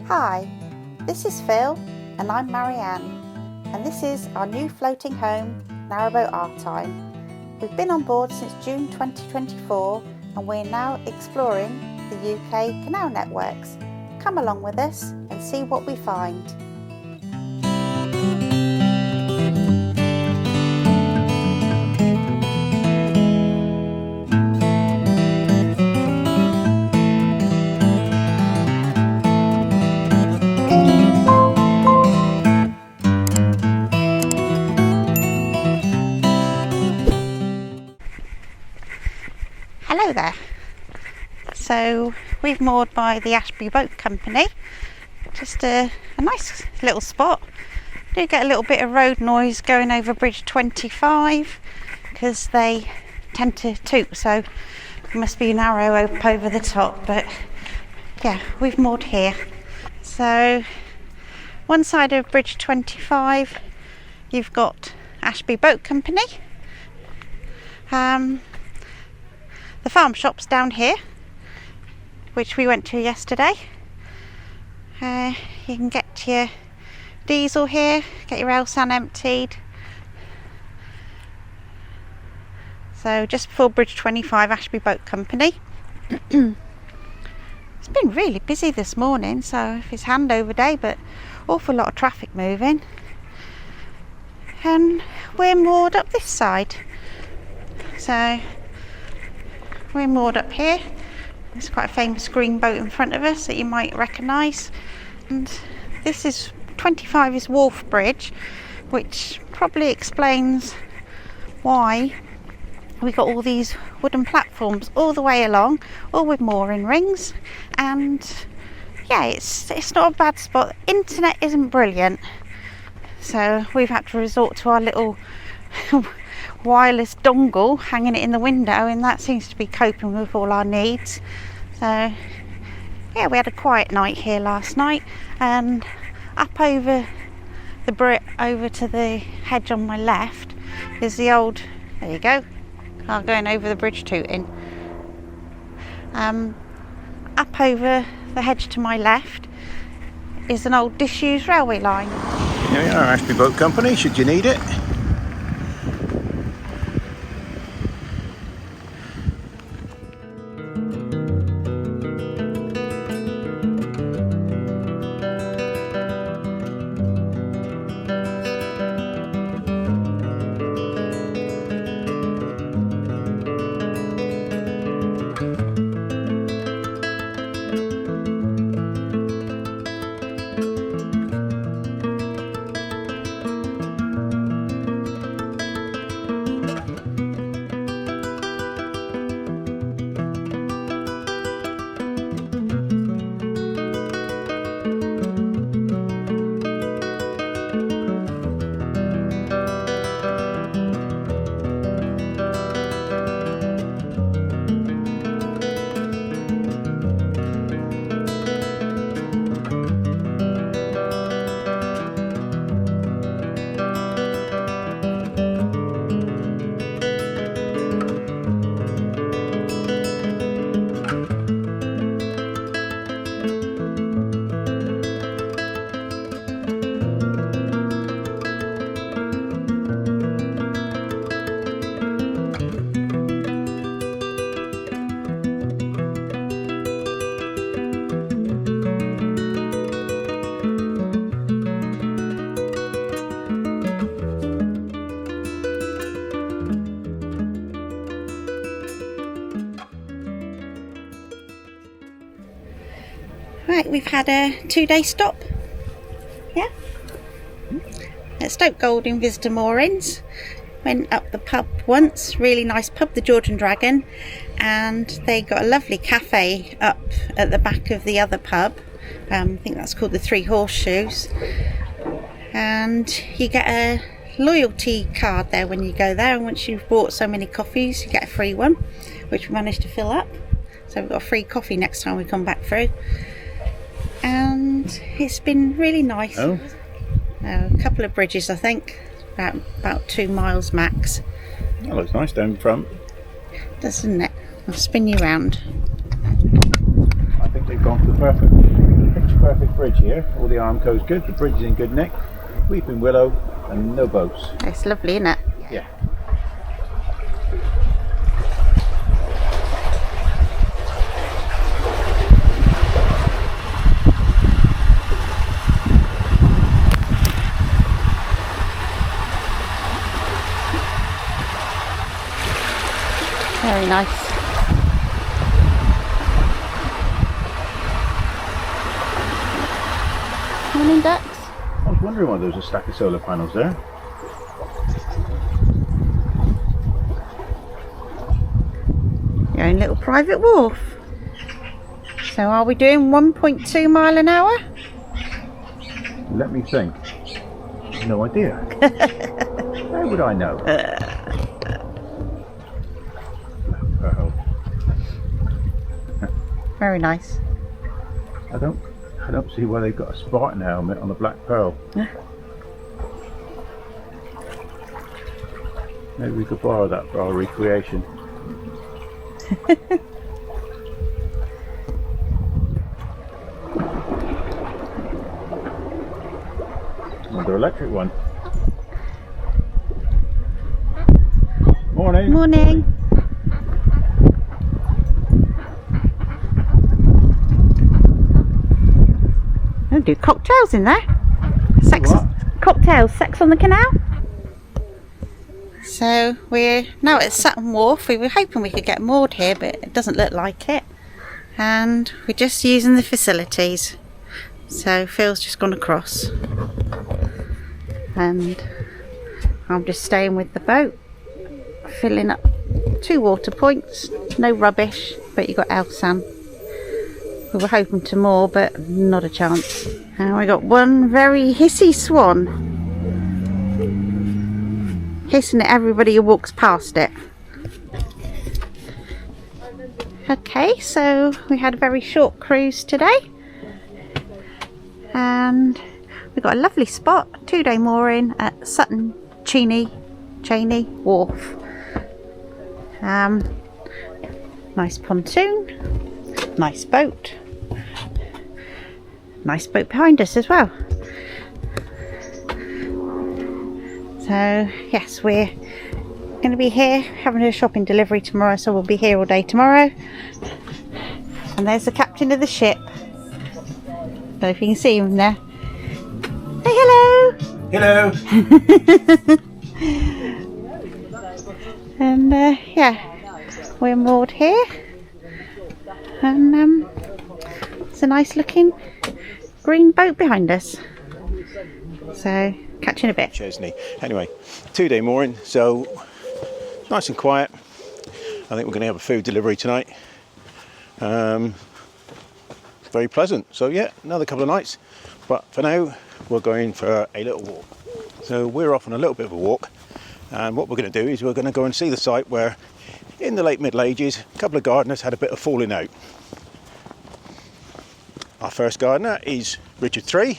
Hi, this is Phil and I'm Marianne, and this is our new floating home, Narrowboat Our Time. We've been on board since June 2024 and we're now exploring the UK canal networks. Come along with us and see what we find. Hello there. So we've moored by the Ashby Boat Company. Just a nice little spot. Do get a little bit of road noise going over Bridge 25 because they tend to toot, so it must be narrow up over the top, but yeah, we've moored here. So one side of Bridge 25 you've got Ashby Boat Company. The farm shop's down here, which we went to yesterday. You can get your diesel here, get your Elsan emptied. So just before Bridge 25, Ashby Boat Company. It's been really busy this morning, so it's handover day, but awful lot of traffic moving. And we're moored up this side. So we're moored up here. There's quite a famous green boat in front of us that you might recognise. And this is 25 is Wharf Bridge, which probably explains why we got all these wooden platforms all the way along, all with mooring rings. And yeah, it's not a bad spot. Internet isn't brilliant, so we've had to resort to our little wireless dongle, hanging it in the window, and that seems to be coping with all our needs. So yeah, we had a quiet night here last night, and up over the Brit over to the hedge on my left is the old, there you go, going over the bridge tooting. Up over the hedge to my left is an old disused railway line. Here we are, Ashby Boat Company, should you need it. Right, we've had a 2-day stop, yeah, at Stoke Golding Visitor Moorings. Went up the pub once, really nice pub, the George and Dragon, and they got a lovely cafe up at the back of the other pub. I think that's called the Three Horseshoes, and you get a loyalty card there when you go there, and once you've bought so many coffees you get a free one, which we managed to fill up, so we've got a free coffee next time we come back through. And it's been really nice. A couple of bridges, I think, about 2 miles max. That looks nice down front, doesn't it? I'll spin you round. gone for the picture perfect bridge here. All the Armco's good, the bridge is in good nick, weeping willow and no boats. It's lovely, isn't it? Yeah. Very nice. Morning, ducks. I was wondering why there was a stack of solar panels there. Your own little private wharf. So are we doing 1.2 mile an hour? Let me think. No idea. How would I know? Very nice. I don't see why they've got a Spartan helmet on the Black Pearl. Maybe we could borrow that for our recreation. Another electric one. Morning. Morning. I'll do cocktails in there. Sex. What? Cocktails. Sex on the canal. So we're now at Sutton Wharf. We were hoping we could get moored here, but it doesn't look like it. And we're just using the facilities. So Phil's just gone across. And I'm just staying with the boat, filling up 2 water points. No rubbish, but you've got Elsan. We were hoping to moor, but not a chance. And we got one very hissy swan, hissing at everybody who walks past it. Okay, so we had a very short cruise today, and we got a lovely spot, 2-day mooring at Sutton Cheney Wharf. Nice pontoon, nice boat behind us as well. So yes, we're going to be here having a shopping delivery tomorrow, so we'll be here all day tomorrow. And there's the captain of the ship. Don't know if you can see him there. Say hello. Hello. And yeah, we're moored here, and it's a nice looking green boat behind us. So catch you in a bit. Chesney. Anyway, 2-day mooring, so nice and quiet. I think we're going to have a food delivery tonight. Very pleasant. So yeah, another couple of nights. But for now, we're going for a little walk. So we're off on a little bit of a walk. And what we're going to do is we're going to go and see the site where, in the late Middle Ages, a couple of gardeners had a bit of falling out. Our first gardener is Richard III.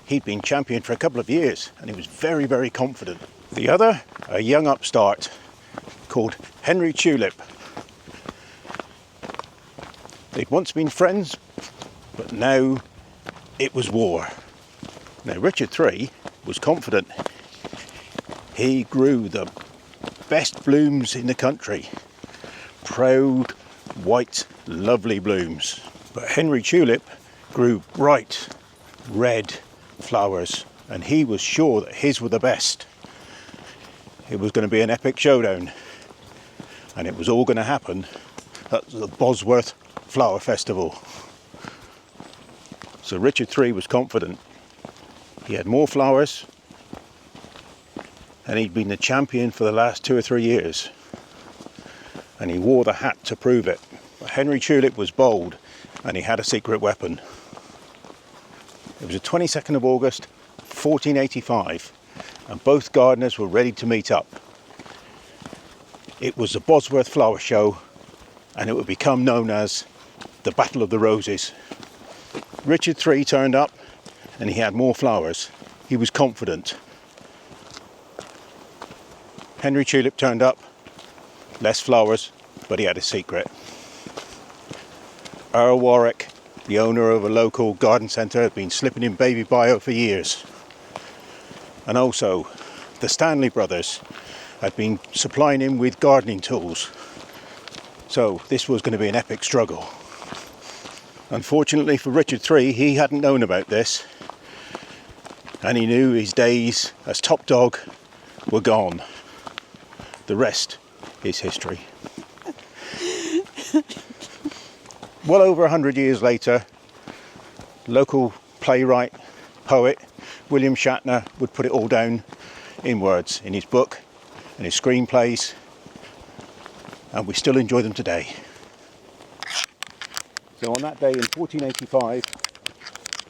He'd been champion for a couple of years and he was very, very confident. The other, a young upstart called Henry Tulip. They'd once been friends, but now it was war. Now Richard III was confident. He grew the best blooms in the country. Proud, white, lovely blooms. But Henry Tulip grew bright, red flowers, and he was sure that his were the best. It was going to be an epic showdown, and it was all going to happen at the Bosworth Flower Festival. So Richard III was confident. He had more flowers, and he'd been the champion for the last 2 or 3 years, and he wore the hat to prove it. But Henry Tulip was bold, and he had a secret weapon. It was the 22nd of August 1485, and both gardeners were ready to meet up. It was the Bosworth Flower Show, and it would become known as the Battle of the Roses. Richard III turned up, and he had more flowers. He was confident. Henry Tulip turned up, less flowers, but he had a secret. Earl Warwick the owner of a local garden centre, had been slipping in baby bio for years. And also, the Stanley brothers had been supplying him with gardening tools. So this was going to be an epic struggle. Unfortunately for Richard III, he hadn't known about this, and he knew his days as top dog were gone. The rest is history. Well over 100 years later, local playwright, poet William Shatner would put it all down in words in his book and his screenplays, and we still enjoy them today. So on that day in 1485,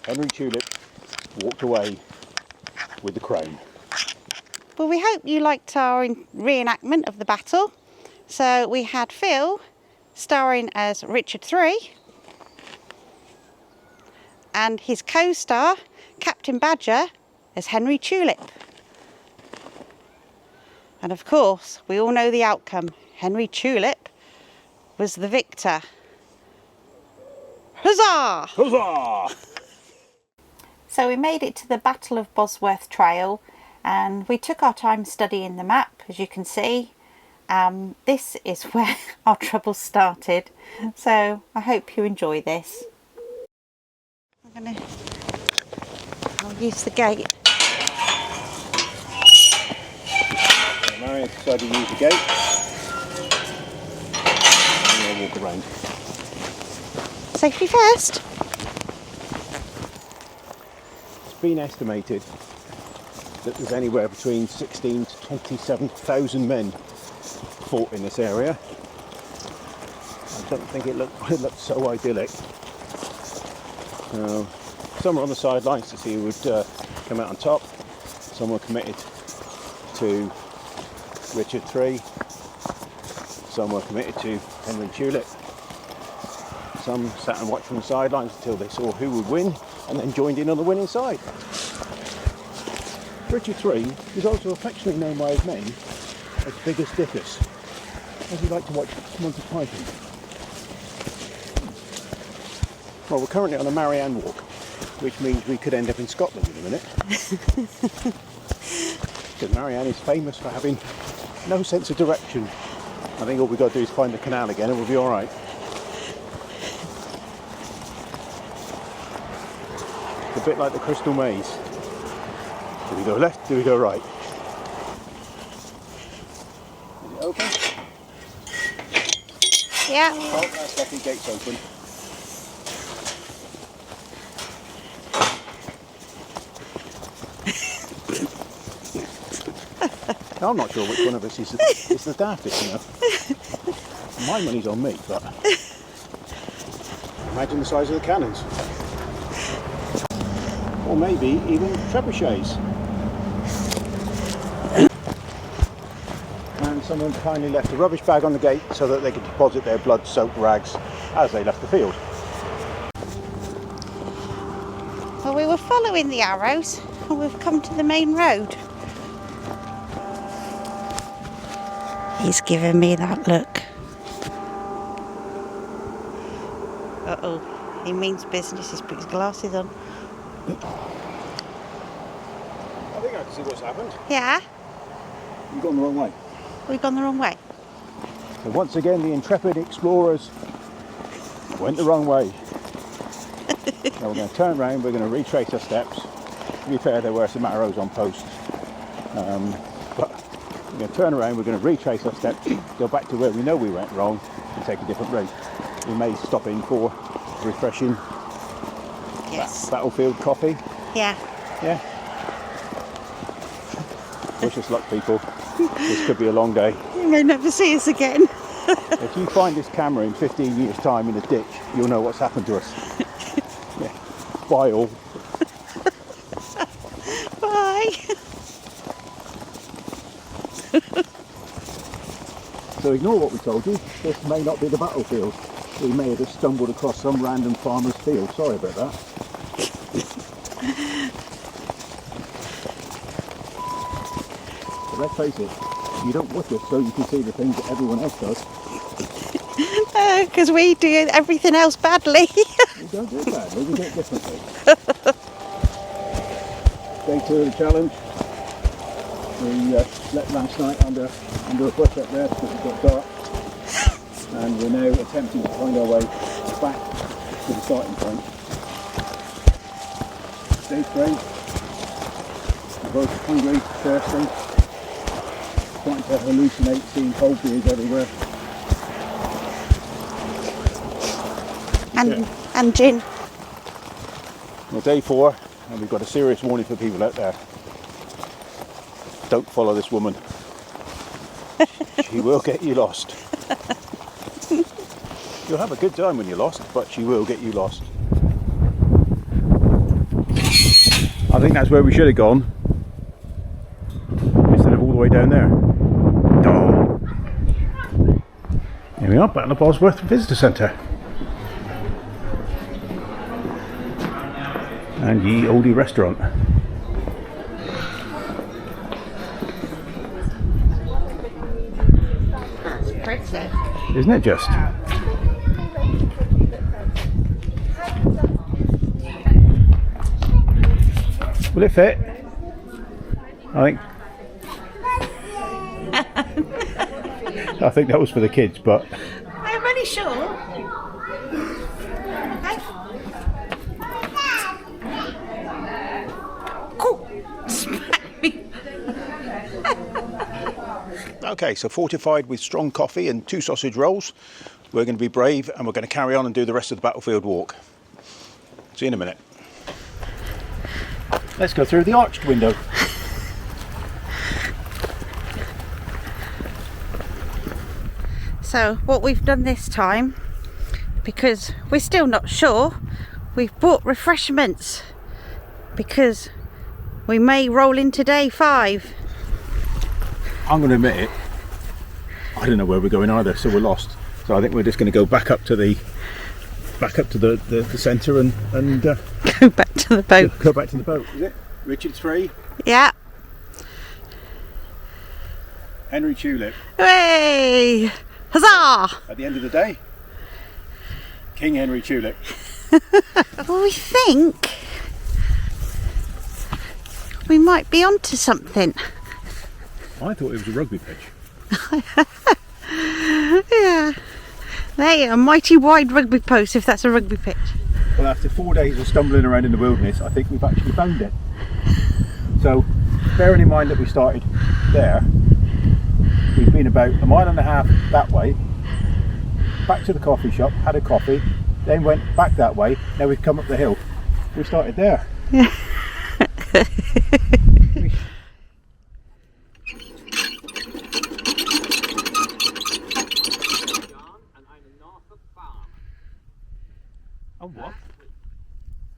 Henry Tulip walked away with the crown. Well, we hope you liked our reenactment of the battle. So we had Phil starring as Richard III and his co-star Captain Badger as Henry Tulip. And of course, we all know the outcome. Henry Tulip was the victor. Huzzah! Huzzah! So we made it to the Battle of Bosworth Trail, and we took our time studying the map, as you can see. This is where our troubles started, so I hope you enjoy this. I'll use the gate. Marianne decided to use the gate, and we'll walk around. Safety first. It's been estimated that there's anywhere between 16 to 27,000 men fought in this area. I don't think it looked so idyllic. Some were on the sidelines to see who would come out on top. Some were committed to Richard III. Some were committed to Henry Tulip. Some sat and watched from the sidelines until they saw who would win and then joined in on the winning side. Richard III is also affectionately known by his men as Biggest Dickus, as he liked to watch Monty Python. Well, we're currently on a Marianne walk, which means we could end up in Scotland in a minute. Because Marianne is famous for having no sense of direction. I think all we've got to do is find the canal again and we'll be alright. It's a bit like the Crystal Maze. Do we go left? Do we go right? Is it open? Yeah. Oh, that's lucky, gate's open. I'm not sure which one of us is the daftest, you know. My money's on me, but imagine the size of the cannons. Or maybe even trebuchets. And someone kindly left a rubbish bag on the gate so that they could deposit their blood-soaked rags as they left the field. Well, we were following the arrows and we've come to the main road. He's giving me that look. Uh-oh, he means business. He's put his glasses on. I think I can see what's happened. Yeah? You've gone the wrong way. We've gone the wrong way. So once again, the intrepid explorers went the wrong way. Now we're going to turn around, we're going to retrace our steps. To be fair, there were some arrows on posts. But we're going to turn around, we're going to retrace our steps, go back to where we know we went wrong and take a different route. We may stop in for refreshing battlefield coffee. Yeah. Yeah. Wish us luck, people. This could be a long day. You may never see us again. If you find this camera in 15 years' time in a ditch, you'll know what's happened to us. Yeah. Bye all. Bye. So ignore what we told you. This may not be the battlefield. We may have just stumbled across some random farmer's field. Sorry about that. But let's face it, you don't watch us so you can see the things that everyone else does. Because we do everything else badly. We don't do it badly, we do it differently. Day 2 of the challenge. We slept last night under a bush up there because it got dark. And we're now attempting to find our way back to the starting point. Day 3. We're both hungry, thirsty, starting to hallucinate, seeing cold beers everywhere. And gin. Well, day 4, and we've got a serious warning for people out there. Don't follow this woman. She will get you lost. You'll have a good time when you're lost, but she will get you lost. I think that's where we should have gone, instead of all the way down there. Oh. Here we are, Battle of Bosworth Visitor Centre. And Ye Oldie Restaurant. That's pretty. Isn't it just? Will it fit? I think that was for the kids, but I'm really sure. okay, so fortified with strong coffee and 2 sausage rolls, we're going to be brave and we're going to carry on and do the rest of the battlefield walk. See you in a minute. Let's go through the arched window. So what we've done this time, because we're still not sure, we've bought refreshments because we may roll into day 5. I'm going to admit it, I don't know where we're going either, so we're lost. So I think we're just going to go back up to the centre and Go back to the boat. go back to the boat. Is it Richard 3? Yeah. Henry Tulip. Hooray! Huzzah! At the end of the day, King Henry Tulip. Well, we think we might be onto something. I thought it was a rugby pitch. Yeah. There, a mighty wide rugby post, if that's a rugby pitch. Well, after 4 days of stumbling around in the wilderness, I think we've actually found it. So, bearing in mind that we started there, we've been about 1.5 miles that way, back to the coffee shop, had a coffee, then went back that way, now we've come up the hill. We started there. Yeah. Oh, what?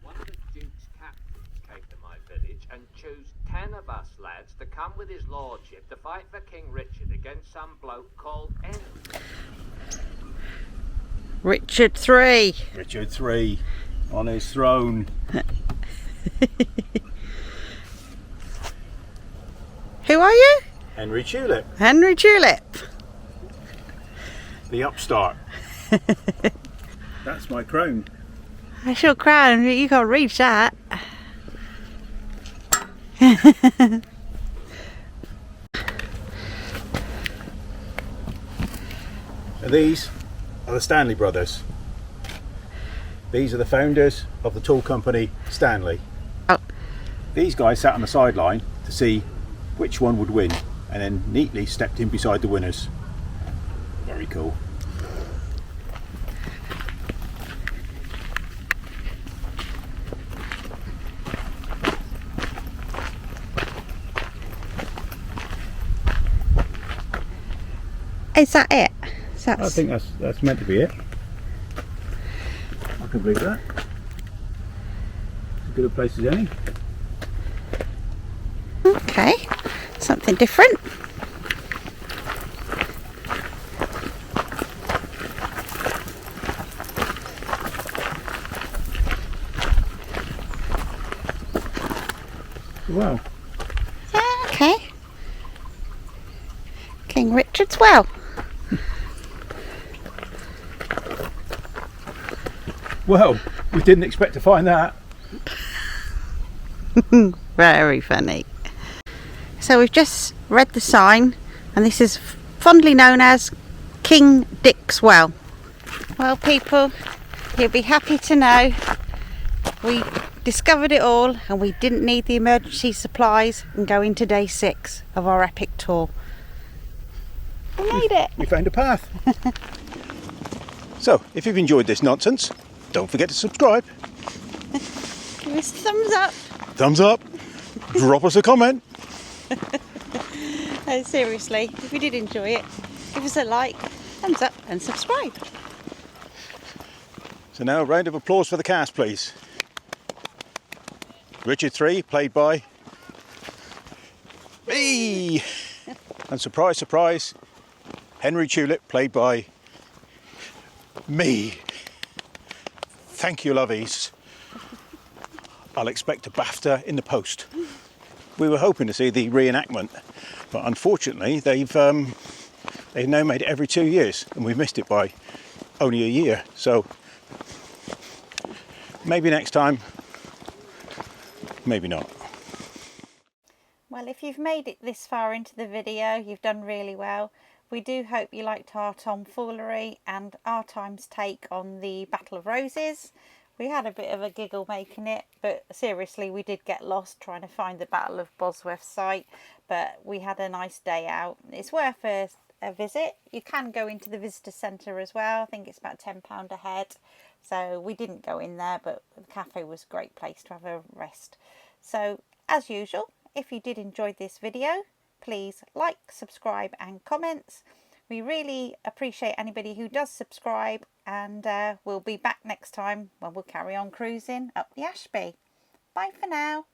One of the Duke's captains came to my village and chose 10 of us lads to come with his lordship to fight for King Richard against some bloke called Henry. Richard 3. Richard 3 on his throne. Who are you? Henry Tulip, Henry Tulip. the upstart. That's my crown. That's your crown, you can't reach that. These are the Stanley brothers. These are the founders of the tool company Stanley. Oh. These guys sat on the sideline to see which one would win and then neatly stepped in beside the winners. Very cool. Is that it? I think that's meant to be it. I can believe that. As good a place as any. Okay, something different. Wow. Okay. King Richard's well. Well, We didn't expect to find that. Very funny. So we've just read the sign, and this is fondly known as King Dick's Well. Well, people, you'll be happy to know we discovered it all, and we didn't need the emergency supplies and go into day 6 of our epic tour. We made it. We found a path. So, if you've enjoyed this nonsense, don't forget to subscribe. Give us a thumbs up. Thumbs up. Drop us a comment. No, seriously, if you did enjoy it, give us a like, thumbs up and subscribe. So now a round of applause for the cast, please. Richard 3, played by me. And surprise, surprise, Henry Tulip, played by me. Thank you, lovies. I'll expect a BAFTA in the post. We were hoping to see the reenactment, but unfortunately they've now made it every 2 years, and we've missed it by only a year. So maybe next time, maybe not. Well, if you've made it this far into the video, you've done really well. We do hope you liked our tomfoolery and our time's take on the Battle of Roses. We had a bit of a giggle making it, but seriously, we did get lost trying to find the Battle of Bosworth site, but we had a nice day out. It's worth a visit. You can go into the visitor centre as well. I think it's about £10 a head. So we didn't go in there, but the cafe was a great place to have a rest. So as usual, if you did enjoy this video, please like, subscribe and comments. We really appreciate anybody who does subscribe, and we'll be back next time when we'll carry on cruising up the Ashby. Bye for now.